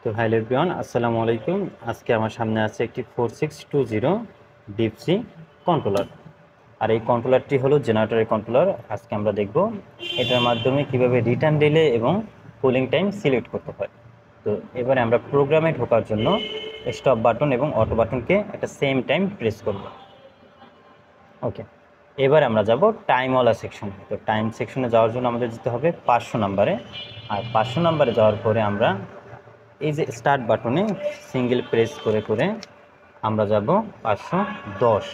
তো hello everyone, আসসালামু আলাইকুম। আজকে আমার সামনে আছে একটি 4620 ডিপসি কন্ট্রোলার। আর এই কন্ট্রোলারটি হলো জেনারেটরের কন্ট্রোলার। আজকে আমরা দেখব এটার মাধ্যমে কিভাবে রিটার্ন ডিলে এবং কুলিং টাইম সিলেক্ট করতে হয়। তো এবারে আমরা প্রোগ্রামে ঢোকার জন্য স্টপ বাটন এবং অটো বাটনকে একটা সেম টাইম প্রেস করব। ওকে, এবার আমরা যাব টাইমওয়ালা সেকশন। তো টাইম সেকশনে যাওয়ার জন্য আমাদের যেতে হবে 500 নাম্বারে। আর 500 নাম্বারে যাওয়ার পরে আমরা এই যে স্টার্ট বাটনে সিঙ্গেল প্রেস করে করে আমরা যাব 510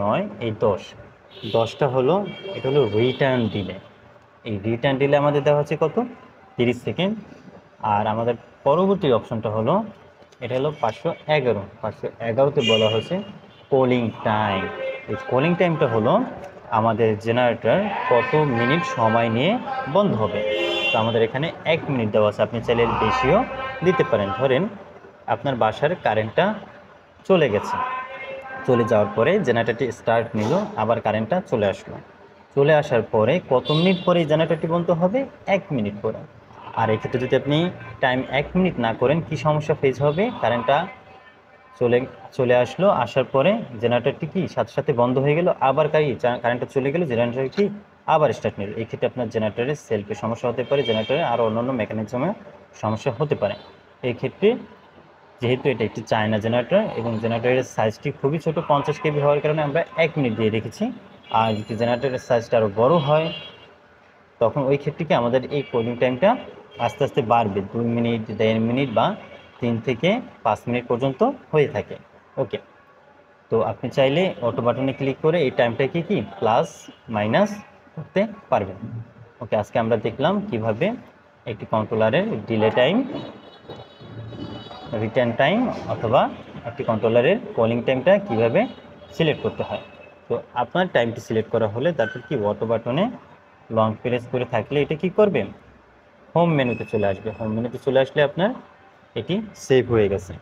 নয়, এই 10টা হলো, এটা হলো রিটার্ন ডিলে। এই রিটার্ন ডিলে আমাদের দেওয়া হচ্ছে কত, 30 সেকেন্ড। আর আমাদের পরবর্তী অপশনটা হলো, এটা হলো 511তে বলা হয়েছে কলিং টাইম। এই কলিং টাইমটা হলো আমাদের জেনারেটর কত মিনিট সময় নিয়ে বন্ধ হবে। তো আমাদের এখানে 1 মিনিট দেওয়া আছে, আপনি চাইলে বেশিও দিতে পারেন। ধরেন আপনার বাসার কারেন্টটা চলে গেছে, চলে যাওয়ার পরে জেনারেটরটি স্টার্ট নিল, আবার কারেন্টটা চলে আসলো। চলে আসার পরে কত মিনিট পরে এই জেনারেটরটি বন্ধ হবে? 1 মিনিট পরে। আর এক্ষেত্রে যদি আপনি টাইম 1 মিনিট না করেন, কি সমস্যা ফেস হবে? কারেন্টটা চলে চলে আসলো, আসার পরে জেনারেটরটি কি সাথে সাথে বন্ধ হয়ে গেল, আবার কারেন্টটা চলে গেল, জেনারেটরটি আবার স্টার্ট নিল। এই ক্ষেত্রে আপনার জেনারেটরের সেলফে সমস্যা হতে পারে, জেনারেটরে আরও অন্যান্য মেকানিজমে সমস্যা হতে পারে। এই ক্ষেত্রে যেহেতু এটা একটি চায়না জেনারেটর এবং জেনারেটরের সাইজটি খুবই ছোট, 50 কেবি হওয়ার কারণে আমরা 1 মিনিট দিয়ে রেখেছি। আর যদি জেনারেটরের সাইজটা আরও বড় হয়, তখন ওই ক্ষেত্রে কি আমাদের এই কুলিং টাইমটা আস্তে আস্তে বাড়বে, 2 মিনিট, 1.5 মিনিট বা 3 থেকে 5 মিনিট পর্যন্ত হয়ে থাকে। ওকে, তো আপনি চাইলে অটো বাটনে ক্লিক করে এই টাইমটাকে কি প্লাস মাইনাস করতে পারবেন। ওকে, আজকে আমরা দেখলাম কিভাবে একটি কন্ট্রোলারের ডিলে টাইম, রিটার্ন টাইম অথবা একটি কন্ট্রোলারের কলিং টাইমটা কিভাবে সিলেক্ট করতে হয়। তো আপনার টাইমটি সিলেক্ট করা হলে তারপর কি অটো বাটনে লং প্রেস করে থাকলে এটা কি করবে, হোম মেনুতে চলে আসবে। হোম মেনুতে চলে আসলে আপনার এটি সেভ হয়ে গেছে।